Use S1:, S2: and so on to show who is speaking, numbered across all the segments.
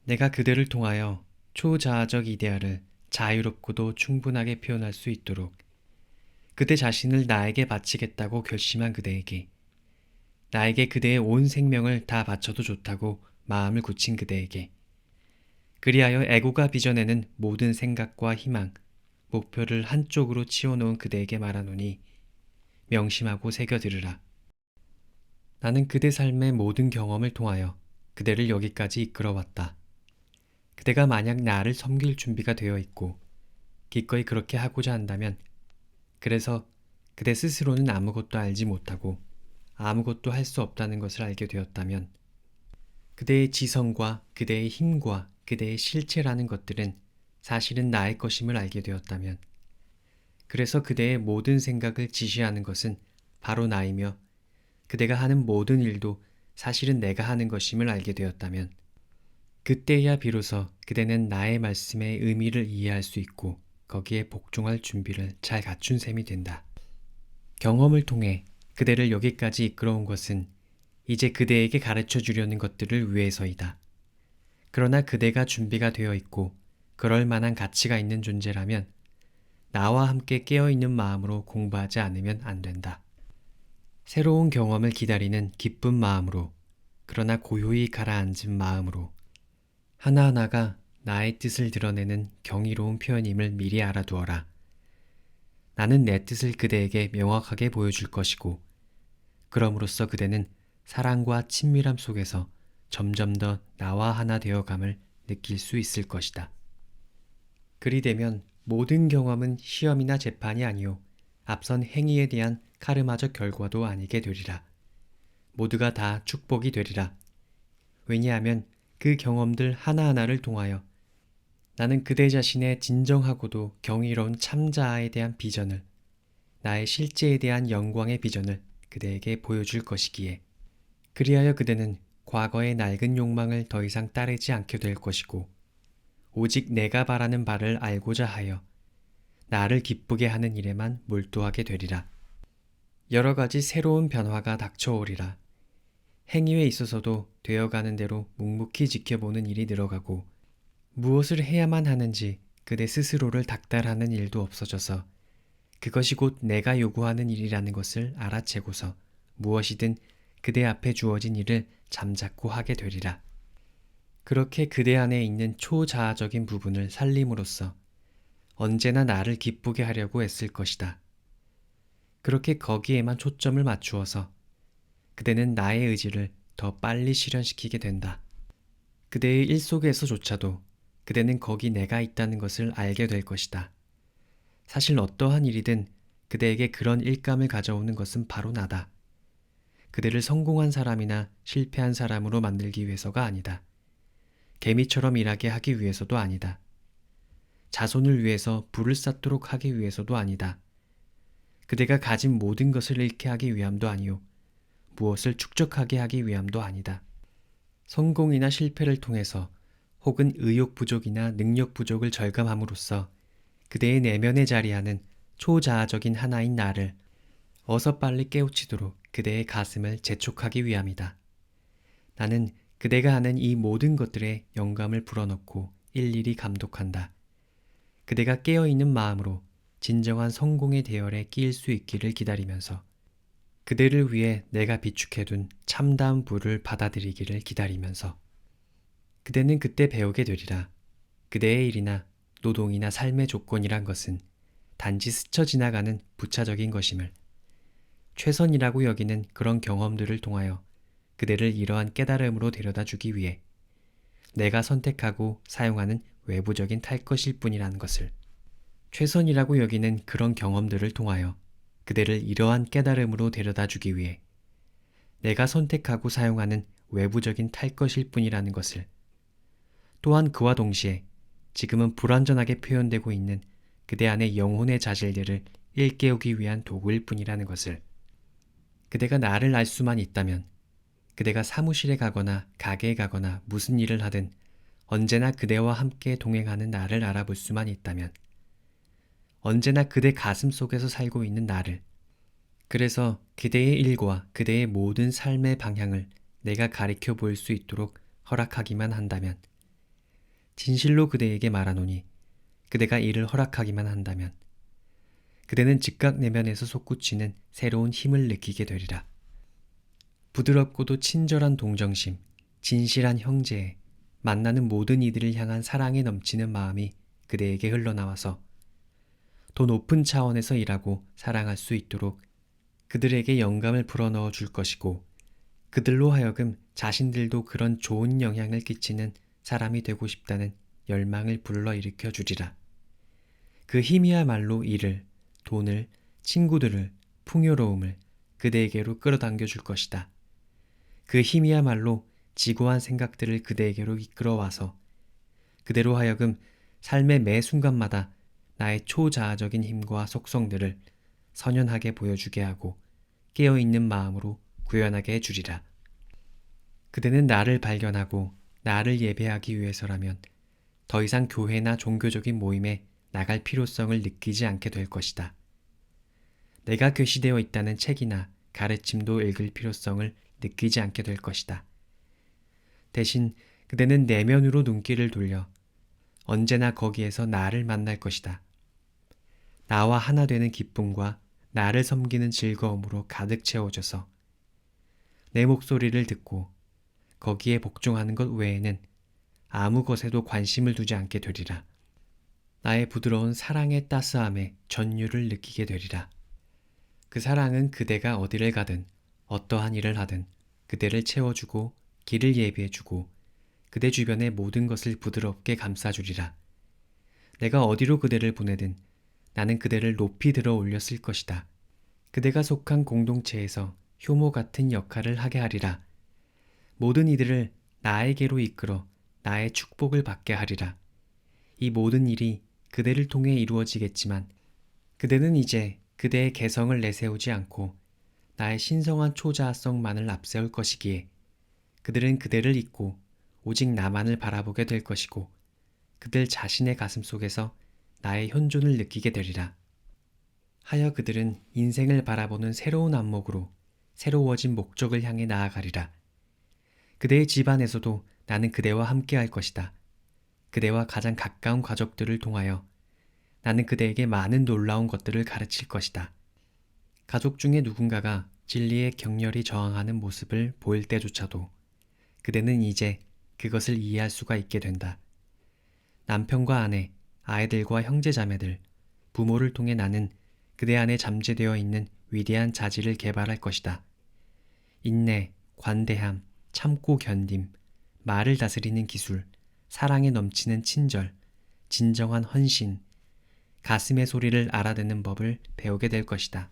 S1: 내가 그대를 통하여 초자아적 이데아를 자유롭고도 충분하게 표현할 수 있도록 그대 자신을 나에게 바치겠다고 결심한 그대에게, 나에게 그대의 온 생명을 다 바쳐도 좋다고 마음을 굳힌 그대에게, 그리하여 애고가 빚어내는 모든 생각과 희망, 목표를 한쪽으로 치워놓은 그대에게 말하노니 명심하고 새겨들으라. 나는 그대 삶의 모든 경험을 통하여 그대를 여기까지 이끌어왔다. 그대가 만약 나를 섬길 준비가 되어 있고 기꺼이 그렇게 하고자 한다면, 그래서 그대 스스로는 아무것도 알지 못하고 아무것도 할 수 없다는 것을 알게 되었다면, 그대의 지성과 그대의 힘과 그대의 실체라는 것들은 사실은 나의 것임을 알게 되었다면, 그래서 그대의 모든 생각을 지시하는 것은 바로 나이며 그대가 하는 모든 일도 사실은 내가 하는 것임을 알게 되었다면, 그때야 비로소 그대는 나의 말씀의 의미를 이해할 수 있고 거기에 복종할 준비를 잘 갖춘 셈이 된다. 경험을 통해 그대를 여기까지 이끌어온 것은 이제 그대에게 가르쳐 주려는 것들을 위해서이다. 그러나 그대가 준비가 되어 있고 그럴 만한 가치가 있는 존재라면 나와 함께 깨어있는 마음으로 공부하지 않으면 안 된다. 새로운 경험을 기다리는 기쁜 마음으로, 그러나 고요히 가라앉은 마음으로, 하나하나가 나의 뜻을 드러내는 경이로운 표현임을 미리 알아두어라. 나는 내 뜻을 그대에게 명확하게 보여줄 것이고, 그럼으로써 그대는 사랑과 친밀함 속에서 점점 더 나와 하나 되어감을 느낄 수 있을 것이다. 그리 되면 모든 경험은 시험이나 재판이 아니요 앞선 행위에 대한 카르마적 결과도 아니게 되리라. 모두가 다 축복이 되리라. 왜냐하면 그 경험들 하나하나를 통하여 나는 그대 자신의 진정하고도 경이로운 참자아에 대한 비전을, 나의 실제에 대한 영광의 비전을 그대에게 보여줄 것이기에, 그리하여 그대는 과거의 낡은 욕망을 더 이상 따르지 않게 될 것이고, 오직 내가 바라는 바를 알고자 하여 나를 기쁘게 하는 일에만 몰두하게 되리라. 여러 가지 새로운 변화가 닥쳐오리라. 행위에 있어서도 되어가는 대로 묵묵히 지켜보는 일이 늘어가고, 무엇을 해야만 하는지 그대 스스로를 닥달하는 일도 없어져서 그것이 곧 내가 요구하는 일이라는 것을 알아채고서 무엇이든 그대 앞에 주어진 일을 잠자코 하게 되리라. 그렇게 그대 안에 있는 초자아적인 부분을 살림으로써 언제나 나를 기쁘게 하려고 애쓸 것이다. 그렇게 거기에만 초점을 맞추어서 그대는 나의 의지를 더 빨리 실현시키게 된다. 그대의 일 속에서조차도 그대는 거기 내가 있다는 것을 알게 될 것이다. 사실 어떠한 일이든 그대에게 그런 일감을 가져오는 것은 바로 나다. 그대를 성공한 사람이나 실패한 사람으로 만들기 위해서가 아니다. 개미처럼 일하게 하기 위해서도 아니다. 자손을 위해서 부를 쌓도록 하기 위해서도 아니다. 그대가 가진 모든 것을 잃게 하기 위함도 아니요 무엇을 축적하게 하기 위함도 아니다. 성공이나 실패를 통해서 혹은 의욕 부족이나 능력 부족을 절감함으로써 그대의 내면에 자리하는 초자아적인 하나인 나를 어서 빨리 깨우치도록 그대의 가슴을 재촉하기 위함이다. 나는 그대가 하는 이 모든 것들에 영감을 불어넣고 일일이 감독한다. 그대가 깨어있는 마음으로 진정한 성공의 대열에 끼일 수 있기를 기다리면서, 그대를 위해 내가 비축해둔 참다운 부를 받아들이기를 기다리면서, 그대는 그때 배우게 되리라. 그대의 일이나 노동이나 삶의 조건이란 것은 단지 스쳐 지나가는 부차적인 것임을, 최선이라고 여기는 그런 경험들을 통하여 그대를 이러한 깨달음으로 데려다 주기 위해 내가 선택하고 사용하는 외부적인 탈 것일 뿐이라는 것을, 최선이라고 여기는 그런 경험들을 통하여 그대를 이러한 깨달음으로 데려다 주기 위해 내가 선택하고 사용하는 외부적인 탈 것일 뿐이라는 것을, 또한 그와 동시에 지금은 불완전하게 표현되고 있는 그대 안의 영혼의 자질들을 일깨우기 위한 도구일 뿐이라는 것을, 그대가 나를 알 수만 있다면, 그대가 사무실에 가거나 가게에 가거나 무슨 일을 하든 언제나 그대와 함께 동행하는 나를 알아볼 수만 있다면, 언제나 그대 가슴 속에서 살고 있는 나를, 그래서 그대의 일과 그대의 모든 삶의 방향을 내가 가리켜 보일 수 있도록 허락하기만 한다면, 진실로 그대에게 말하노니 그대가 이를 허락하기만 한다면 그대는 즉각 내면에서 솟구치는 새로운 힘을 느끼게 되리라. 부드럽고도 친절한 동정심, 진실한 형제에 만나는 모든 이들을 향한 사랑에 넘치는 마음이 그대에게 흘러나와서 더 높은 차원에서 일하고 사랑할 수 있도록 그들에게 영감을 불어넣어 줄 것이고 그들로 하여금 자신들도 그런 좋은 영향을 끼치는 사람이 되고 싶다는 열망을 불러일으켜 주리라. 그 힘이야말로 일을, 돈을, 친구들을, 풍요로움을 그대에게로 끌어당겨 줄 것이다. 그 힘이야말로 지고한 생각들을 그대에게로 이끌어와서 그대로 하여금 삶의 매 순간마다 나의 초자아적인 힘과 속성들을 선연하게 보여주게 하고 깨어있는 마음으로 구현하게 해주리라. 그대는 나를 발견하고 나를 예배하기 위해서라면 더 이상 교회나 종교적인 모임에 나갈 필요성을 느끼지 않게 될 것이다. 내가 게시되어 있다는 책이나 가르침도 읽을 필요성을 느끼지 않게 될 것이다. 대신 그대는 내면으로 눈길을 돌려 언제나 거기에서 나를 만날 것이다. 나와 하나 되는 기쁨과 나를 섬기는 즐거움으로 가득 채워져서 내 목소리를 듣고 거기에 복종하는 것 외에는 아무 것에도 관심을 두지 않게 되리라. 나의 부드러운 사랑의 따스함에 전율을 느끼게 되리라. 그 사랑은 그대가 어디를 가든 어떠한 일을 하든 그대를 채워주고 길을 예비해주고 그대 주변의 모든 것을 부드럽게 감싸주리라. 내가 어디로 그대를 보내든 나는 그대를 높이 들어 올렸을 것이다. 그대가 속한 공동체에서 효모 같은 역할을 하게 하리라. 모든 이들을 나에게로 이끌어 나의 축복을 받게 하리라. 이 모든 일이 그대를 통해 이루어지겠지만 그대는 이제 그대의 개성을 내세우지 않고 나의 신성한 초자아성만을 앞세울 것이기에 그들은 그대를 잊고 오직 나만을 바라보게 될 것이고 그들 자신의 가슴 속에서 나의 현존을 느끼게 되리라. 하여 그들은 인생을 바라보는 새로운 안목으로 새로워진 목적을 향해 나아가리라. 그대의 집안에서도 나는 그대와 함께 할 것이다. 그대와 가장 가까운 가족들을 통하여 나는 그대에게 많은 놀라운 것들을 가르칠 것이다. 가족 중에 누군가가 진리에 격렬히 저항하는 모습을 보일 때조차도 그대는 이제 그것을 이해할 수가 있게 된다. 남편과 아내, 아이들과 형제자매들, 부모를 통해 나는 그대 안에 잠재되어 있는 위대한 자질을 개발할 것이다. 인내, 관대함, 참고 견딤, 말을 다스리는 기술, 사랑에 넘치는 친절, 진정한 헌신, 가슴의 소리를 알아듣는 법을 배우게 될 것이다.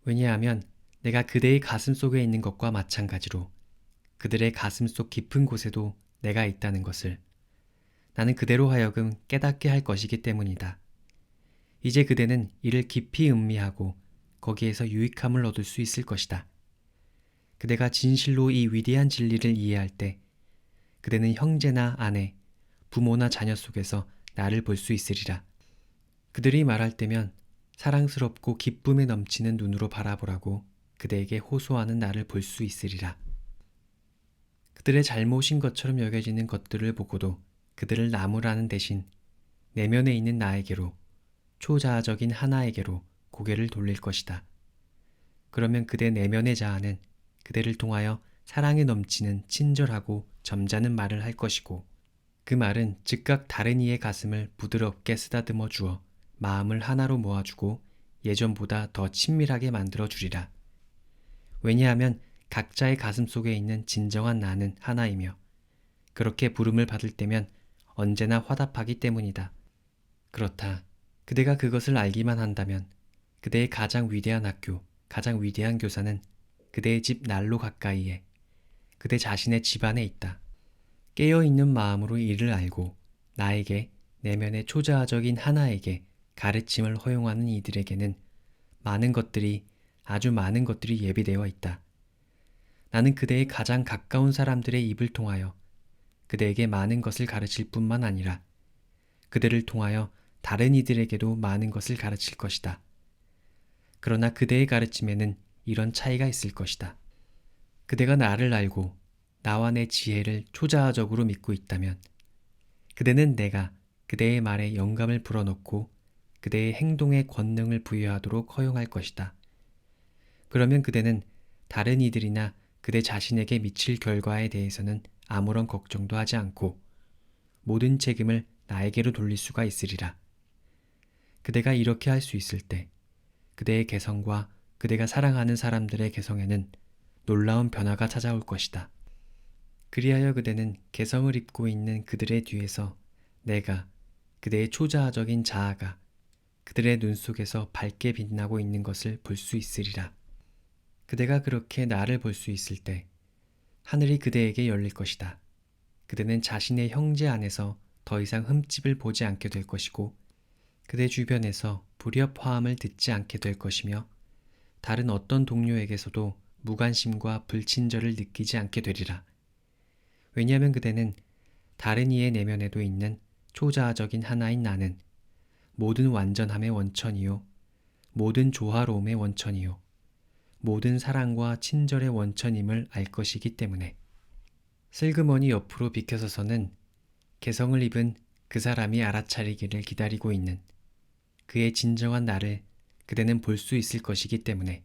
S1: 왜냐하면 내가 그대의 가슴 속에 있는 것과 마찬가지로 그들의 가슴 속 깊은 곳에도 내가 있다는 것을 나는 그대로 하여금 깨닫게 할 것이기 때문이다. 이제 그대는 이를 깊이 음미하고 거기에서 유익함을 얻을 수 있을 것이다. 그대가 진실로 이 위대한 진리를 이해할 때 그대는 형제나 아내, 부모나 자녀 속에서 나를 볼 수 있으리라. 그들이 말할 때면 사랑스럽고 기쁨에 넘치는 눈으로 바라보라고 그대에게 호소하는 나를 볼 수 있으리라. 그들의 잘못인 것처럼 여겨지는 것들을 보고도 그들을 나무라는 대신 내면에 있는 나에게로, 초자아적인 하나에게로 고개를 돌릴 것이다. 그러면 그대 내면의 자아는 그대를 통하여 사랑에 넘치는 친절하고 점잖은 말을 할 것이고 그 말은 즉각 다른 이의 가슴을 부드럽게 쓰다듬어 주어 마음을 하나로 모아주고 예전보다 더 친밀하게 만들어 주리라. 왜냐하면 각자의 가슴 속에 있는 진정한 나는 하나이며 그렇게 부름을 받을 때면 언제나 화답하기 때문이다. 그렇다. 그대가 그것을 알기만 한다면 그대의 가장 위대한 학교, 가장 위대한 교사는 그대의 집 난로 가까이에 그대 자신의 집안에 있다. 깨어있는 마음으로 이를 알고 나에게 내면의 초자아적인 하나에게 가르침을 허용하는 이들에게는 많은 것들이, 아주 많은 것들이 예비되어 있다. 나는 그대의 가장 가까운 사람들의 입을 통하여 그대에게 많은 것을 가르칠 뿐만 아니라 그들을 통하여 다른 이들에게도 많은 것을 가르칠 것이다. 그러나 그대의 가르침에는 이런 차이가 있을 것이다. 그대가 나를 알고 나와 내 지혜를 초자아적으로 믿고 있다면 그대는 내가 그대의 말에 영감을 불어넣고 그대의 행동에 권능을 부여하도록 허용할 것이다. 그러면 그대는 다른 이들이나 그대 자신에게 미칠 결과에 대해서는 아무런 걱정도 하지 않고 모든 책임을 나에게로 돌릴 수가 있으리라. 그대가 이렇게 할 수 있을 때 그대의 개성과 그대가 사랑하는 사람들의 개성에는 놀라운 변화가 찾아올 것이다. 그리하여 그대는 개성을 입고 있는 그들의 뒤에서 내가 그대의 초자아적인 자아가 그들의 눈 속에서 밝게 빛나고 있는 것을 볼 수 있으리라. 그대가 그렇게 나를 볼 수 있을 때 하늘이 그대에게 열릴 것이다. 그대는 자신의 형제 안에서 더 이상 흠집을 보지 않게 될 것이고 그대 주변에서 불협화음을 듣지 않게 될 것이며 다른 어떤 동료에게서도 무관심과 불친절을 느끼지 않게 되리라. 왜냐하면 그대는 다른 이의 내면에도 있는 초자아적인 하나인 나는 모든 완전함의 원천이요, 모든 조화로움의 원천이요, 모든 사랑과 친절의 원천임을 알 것이기 때문에. 슬그머니 옆으로 비켜서서는 개성을 입은 그 사람이 알아차리기를 기다리고 있는 그의 진정한 나를 그대는 볼 수 있을 것이기 때문에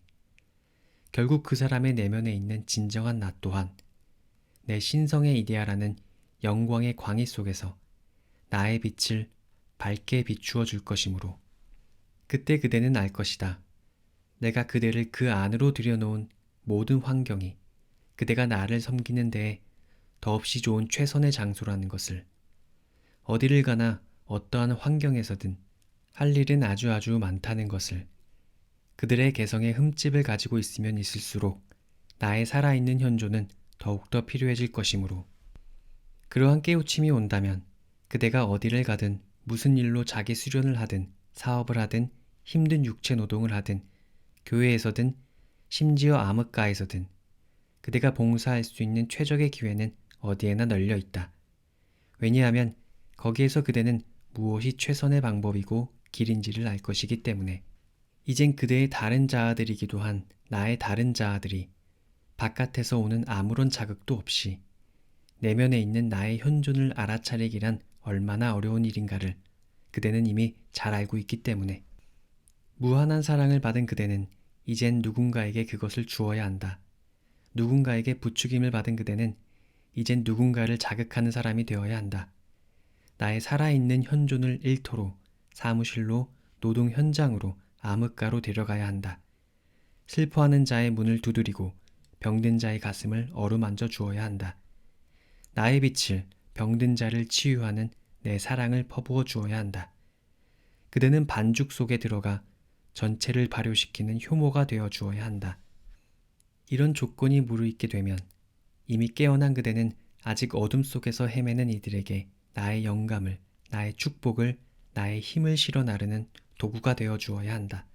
S1: 결국 그 사람의 내면에 있는 진정한 나 또한 내 신성의 이데아라는 영광의 광희 속에서 나의 빛을 밝게 비추어 줄 것이므로 그때 그대는 알 것이다. 내가 그대를 그 안으로 들여놓은 모든 환경이 그대가 나를 섬기는 데에 더없이 좋은 최선의 장소라는 것을, 어디를 가나 어떠한 환경에서든 할 일은 아주 많다는 것을, 그들의 개성에 흠집을 가지고 있으면 있을수록 나의 살아있는 현존은 더욱더 필요해질 것이므로 그러한 깨우침이 온다면 그대가 어디를 가든 무슨 일로 자기 수련을 하든 사업을 하든 힘든 육체 노동을 하든 교회에서든 심지어 암흑가에서든 그대가 봉사할 수 있는 최적의 기회는 어디에나 널려 있다. 왜냐하면 거기에서 그대는 무엇이 최선의 방법이고 길인지를 알 것이기 때문에. 이젠 그대의 다른 자아들이기도 한 나의 다른 자아들이 바깥에서 오는 아무런 자극도 없이 내면에 있는 나의 현존을 알아차리기란 얼마나 어려운 일인가를 그대는 이미 잘 알고 있기 때문에. 무한한 사랑을 받은 그대는 이젠 누군가에게 그것을 주어야 한다. 누군가에게 부추김을 받은 그대는 이젠 누군가를 자극하는 사람이 되어야 한다. 나의 살아있는 현존을 일터로, 사무실로, 노동 현장으로, 암흑가로 데려가야 한다. 슬퍼하는 자의 문을 두드리고 병든 자의 가슴을 어루만져 주어야 한다. 나의 빛을 병든 자를 치유하는 내 사랑을 퍼부어 주어야 한다. 그대는 반죽 속에 들어가 전체를 발효시키는 효모가 되어 주어야 한다. 이런 조건이 무르익게 되면 이미 깨어난 그대는 아직 어둠 속에서 헤매는 이들에게 나의 영감을, 나의 축복을, 나의 힘을 실어 나르는 도구가 되어 주어야 한다.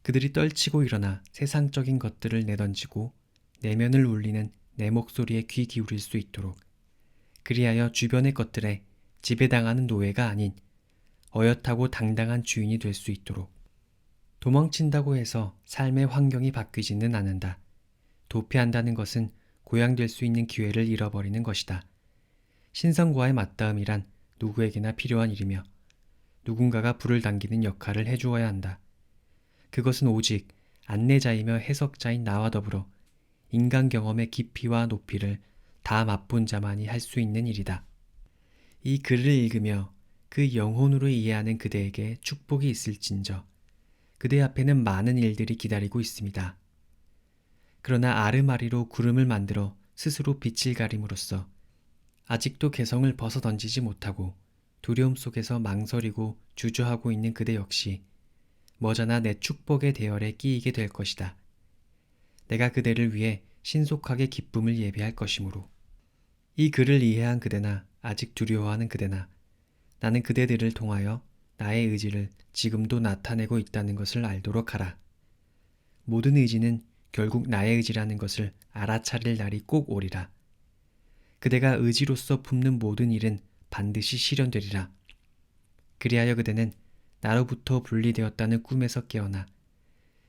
S1: 그들이 떨치고 일어나 세상적인 것들을 내던지고 내면을 울리는 내 목소리에 귀 기울일 수 있도록, 그리하여 주변의 것들에 지배당하는 노예가 아닌 어엿하고 당당한 주인이 될 수 있도록. 도망친다고 해서 삶의 환경이 바뀌지는 않는다. 도피한다는 것은 고양될 수 있는 기회를 잃어버리는 것이다. 신성과의 맞닿음이란 누구에게나 필요한 일이며 누군가가 불을 당기는 역할을 해주어야 한다. 그것은 오직 안내자이며 해석자인 나와 더불어 인간 경험의 깊이와 높이를 다 맛본 자만이 할 수 있는 일이다. 이 글을 읽으며 그 영혼으로 이해하는 그대에게 축복이 있을진저 그대 앞에는 많은 일들이 기다리고 있습니다. 그러나 아르마리로 구름을 만들어 스스로 빛을 가림으로써 아직도 개성을 벗어던지지 못하고 두려움 속에서 망설이고 주저하고 있는 그대 역시 머지않아 내 축복의 대열에 끼이게 될 것이다. 내가 그대를 위해 신속하게 기쁨을 예비할 것이므로. 이 글을 이해한 그대나 아직 두려워하는 그대나 나는 그대들을 통하여 나의 의지를 지금도 나타내고 있다는 것을 알도록 하라. 모든 의지는 결국 나의 의지라는 것을 알아차릴 날이 꼭 오리라. 그대가 의지로서 품는 모든 일은 반드시 실현되리라. 그리하여 그대는 나로부터 분리되었다는 꿈에서 깨어나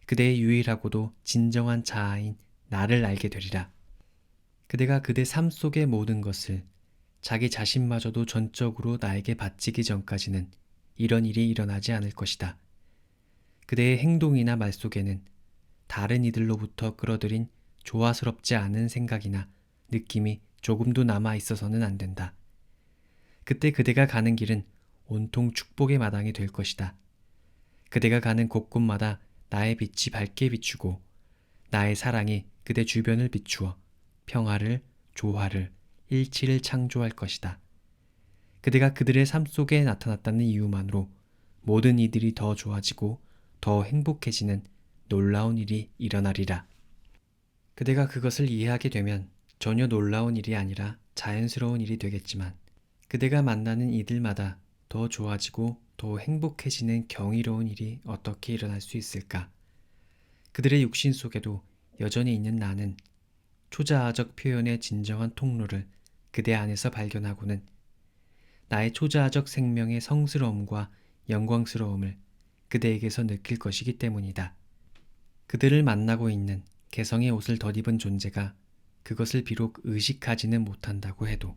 S1: 그대의 유일하고도 진정한 자아인 나를 알게 되리라. 그대가 그대 삶 속의 모든 것을 자기 자신마저도 전적으로 나에게 바치기 전까지는 이런 일이 일어나지 않을 것이다. 그대의 행동이나 말 속에는 다른 이들로부터 끌어들인 조화스럽지 않은 생각이나 느낌이 조금도 남아 있어서는 안 된다. 그때 그대가 가는 길은 온통 축복의 마당이 될 것이다. 그대가 가는 곳곳마다 나의 빛이 밝게 비추고 나의 사랑이 그대 주변을 비추어 평화를, 조화를, 일치를 창조할 것이다. 그대가 그들의 삶 속에 나타났다는 이유만으로 모든 이들이 더 좋아지고 더 행복해지는 놀라운 일이 일어나리라. 그대가 그것을 이해하게 되면 전혀 놀라운 일이 아니라 자연스러운 일이 되겠지만 그대가 만나는 이들마다 더 좋아지고 더 행복해지는 경이로운 일이 어떻게 일어날 수 있을까? 그들의 육신 속에도 여전히 있는 나는 초자아적 표현의 진정한 통로를 그대 안에서 발견하고는 나의 초자아적 생명의 성스러움과 영광스러움을 그대에게서 느낄 것이기 때문이다. 그들을 만나고 있는 개성의 옷을 덧입은 존재가 그것을 비록 의식하지는 못한다고 해도